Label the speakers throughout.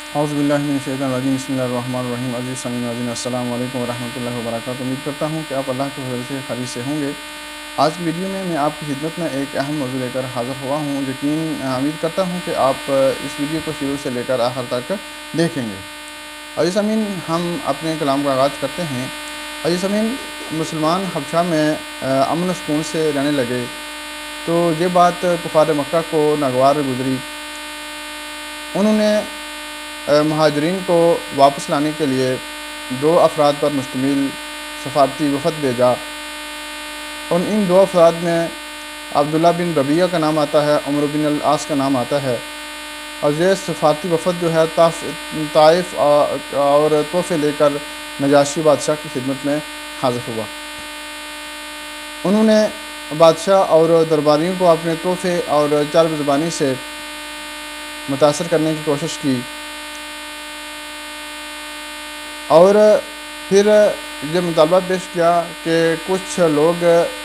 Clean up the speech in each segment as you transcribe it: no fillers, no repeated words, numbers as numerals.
Speaker 1: اعوذ باللہ من الشیطان الرجیم، بسم اللہ الرحمن الرحیم۔ عزیز سامعین ناظرین، السلام علیکم ورحمۃ اللہ وبرکاتہ۔ امید کرتا ہوں کہ آپ اللہ کے فضل سے خیریت سے ہوں گے۔ آج کی ویڈیو میں آپ کی خدمت میں ایک اہم موضوع لے کر حاضر ہوا ہوں۔ امید کرتا ہوں کہ آپ اس ویڈیو کو شروع سے لے کر آخر تک دیکھیں گے۔ عزیز سامعین، ہم اپنے کلام کا آغاز کرتے ہیں۔ عزیز سامعین، مسلمان حبشہ میں امن و سکون سے رہنے لگے تو یہ بات کفار مکہ کو ناگوار گزری۔ انہوں نے مہاجرین کو واپس لانے کے لیے 2 افراد پر مشتمل سفارتی وفد بھیجا، اور ان 2 افراد میں عبداللہ بن ربیعہ کا نام آتا ہے، عمرو بن العاص کا نام آتا ہے۔ اور یہ سفارتی وفد جو ہے طائف اور تحفے لے کر نجاشی بادشاہ کی خدمت میں حاضر ہوا۔ انہوں نے بادشاہ اور درباریوں کو اپنے تحفے اور چرب زبانی سے متاثر کرنے کی کوشش کی، اور پھر یہ مطالبہ پیش کیا کہ کچھ لوگ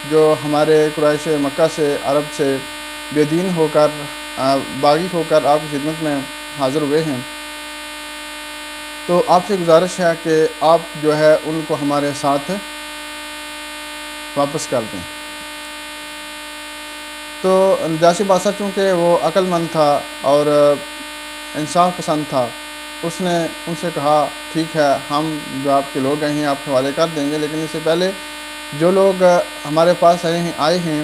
Speaker 1: جو ہمارے قریش مکہ سے، عرب سے بے دین ہو کر، باغی ہو کر آپ کی خدمت میں حاضر ہوئے ہیں، تو آپ سے گزارش ہے کہ آپ جو ہے ان کو ہمارے ساتھ واپس کر دیں۔ تو نجاشی بادشاہ چونکہ وہ عقل مند تھا اور انصاف پسند تھا، اس نے ان سے کہا ٹھیک ہے، ہم جو آپ کے لوگ ہیں آپ کے حوالے کر دیں گے، لیکن اس سے پہلے جو لوگ ہمارے پاس آئے ہیں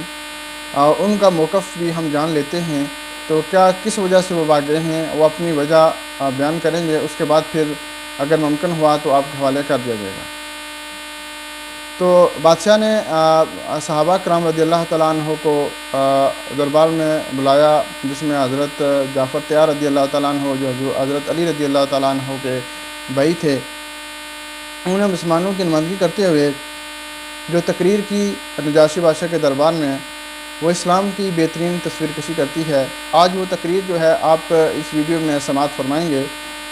Speaker 1: ان کا موقف بھی ہم جان لیتے ہیں۔ تو کیا کس وجہ سے وہ بھاگ گئے ہیں وہ اپنی وجہ بیان کریں گے، اس کے بعد پھر اگر ممکن ہوا تو آپ کے حوالے کر دیا جائے گا۔ تو بادشاہ نے صحابہ کرام رضی اللہ تعالیٰ عنہ کو دربار میں بلایا، جس میں حضرت جعفر طیار رضی اللہ تعالیٰ عنہ جو حضرت علی رضی اللہ تعالیٰ عنہ کے بھائی تھے۔ انہوں نے مسلمانوں کی نمائندگی کرتے ہوئے جو تقریر کی نجاشی بادشاہ کے دربار میں، وہ اسلام کی بہترین تصویر کشی کرتی ہے۔ آج وہ تقریر جو ہے آپ اس ویڈیو میں سماعت فرمائیں گے۔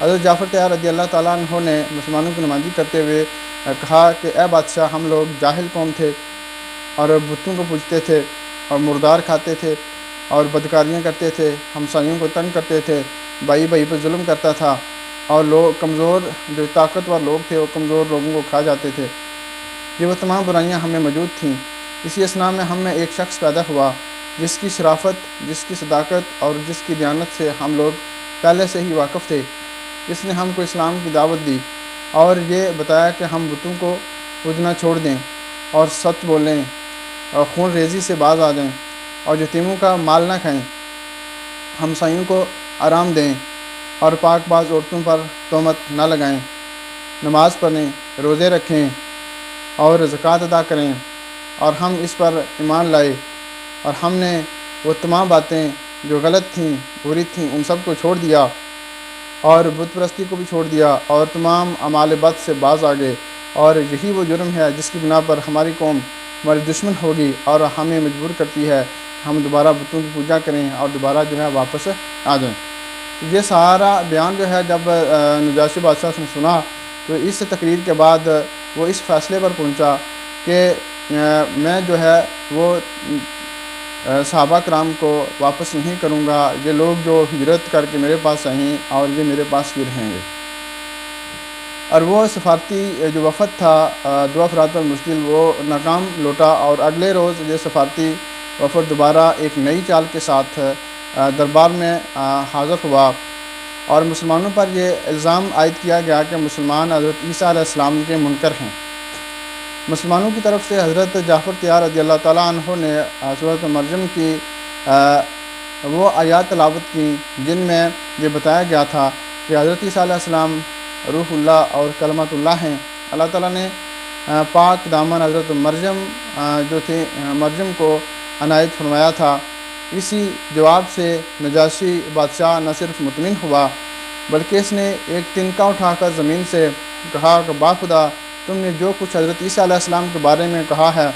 Speaker 1: حضرت جعفر طیار رضی اللہ تعالیٰ عنہ نے مسلمانوں کی نمائندگی کرتے ہوئے کہا کہ اے بادشاہ، ہم لوگ جاہل قوم تھے اور بتوں کو پوجتے تھے اور مردار کھاتے تھے اور بدکاریاں کرتے تھے، ہمسایوں کو تنگ کرتے تھے، بھائی پر ظلم کرتا تھا، اور لوگ کمزور جو طاقتور لوگ تھے وہ کمزور لوگوں کو کھا جاتے تھے۔ یہ وہ تمام برائیاں ہم میں موجود تھیں۔ اسی اثناء میں ہم میں ایک شخص پیدا ہوا جس کی شرافت، جس کی صداقت اور جس کی دیانت سے ہم لوگ پہلے سے ہی واقف تھے۔ اس نے ہم کو اسلام کی دعوت دی اور یہ بتایا کہ ہم بتوں کو پوجنا چھوڑ دیں اور سچ بولیں اور خون ریزی سے باز آ جائیں اور یتیموں کا مال نہ کھائیں، ہمسایوں کو آرام دیں اور پاک باز عورتوں پر تہمت نہ لگائیں، نماز پڑھیں، روزے رکھیں اور زکوٰۃ ادا کریں۔ اور ہم اس پر ایمان لائے اور ہم نے وہ تمام باتیں جو غلط تھیں، بری تھیں، ان سب کو چھوڑ دیا اور بت پرستی کو بھی چھوڑ دیا اور تمام اعمال بد سے باز آ گئے۔ اور یہی وہ جرم ہے جس کی بنا پر ہماری قوم ہماری دشمن ہوگی اور ہمیں مجبور کرتی ہے ہم دوبارہ بتوں کی پوجا کریں اور دوبارہ جو ہے واپس آ جائیں۔ یہ سارا بیان جو ہے جب نجاشی بادشاہ نے سنا تو اس تقریر کے بعد وہ اس فیصلے پر پہنچا کہ میں جو ہے وہ صحابہ کرام کو واپس نہیں کروں گا، یہ لوگ جو ہجرت کر کے میرے پاس آئیں اور یہ میرے پاس ہی رہیں گے۔ اور وہ سفارتی جو وفد تھا 2 افراد پر مشتمل، وہ ناکام لوٹا، اور اگلے روز یہ سفارتی وفد دوبارہ ایک نئی چال کے ساتھ دربار میں حاضر ہوا، اور مسلمانوں پر یہ الزام عائد کیا گیا کہ مسلمان حضرت عیسیٰ علیہ السلام کے منکر ہیں۔ مسلمانوں کی طرف سے حضرت جعفر طیار رضی اللہ تعالیٰ عنہ نے سورۃ مریم کی وہ آیات تلاوت کی جن میں یہ بتایا گیا تھا کہ حضرت عیسیٰ علیہ السلام روح اللہ اور کلمۃ اللہ ہیں۔ اللہ تعالیٰ نے پاک دامن حضرت مریم جو تھی مریم کو عنایت فرمایا تھا۔ اسی جواب سے نجاشی بادشاہ نہ صرف مطمئن ہوا بلکہ اس نے ایک تنکا اٹھا کر زمین سے کہا کہ باخدا، تم نے جو کچھ حضرت عیسیٰ علیہ السلام کے بارے میں کہا ہے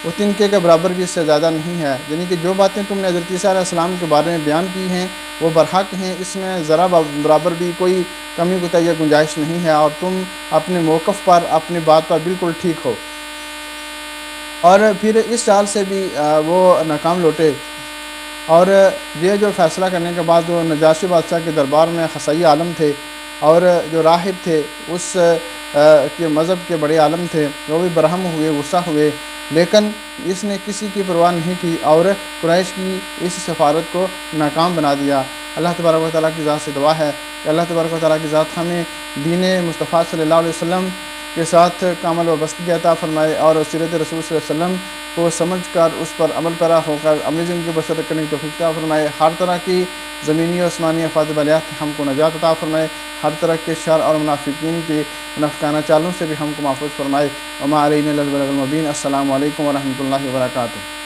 Speaker 1: وہ تنکے کے برابر بھی اس سے زیادہ نہیں ہے، یعنی کہ جو باتیں تم نے حضرت عیسیٰ علیہ السلام کے بارے میں بیان کی ہیں وہ برحق ہیں، اس میں ذرا برابر بھی کوئی کمی کوتاہی یا گنجائش نہیں ہے، اور تم اپنے موقف پر، اپنی بات پر بالکل ٹھیک ہو۔ اور پھر اس چال سے بھی وہ ناکام لوٹے، اور یہ جو فیصلہ کرنے کے بعد جو نجاشی بادشاہ کے دربار میں خصی عالم تھے اور جو راہب تھے اس کے مذہب کے بڑے عالم تھے، وہ بھی برہم ہوئے، غصہ ہوئے، لیکن اس نے کسی کی پرواہ نہیں کی اور قریش کی اس سفارت کو ناکام بنا دیا۔ اللہ تبارک و تعالیٰ کی ذات سے دعا ہے کہ اللہ تبارک و تعالیٰ کی ذات ہمیں دین مصطفیٰ صلی اللہ علیہ وسلم کے ساتھ کامل وابستگی عطا فرمائے اور سیرت رسول صلی اللہ علیہ وسلم کو سمجھ کر اس پر عمل پیرا ہو کر عملی زندگی بسر کرنے کی توفیق عطا فرمائے، ہر طرح کی زمینی و آسمانی افات بلیات سے ہم کو نجات عطا فرمائے، ہر طرح کے شر اور منافقین کی منافقانہ چالوں سے بھی ہم کو محفوظ فرمائے۔ وما علینا الا البلاغ المبین۔ السلام علیکم ورحمۃ اللہ وبرکاتہ۔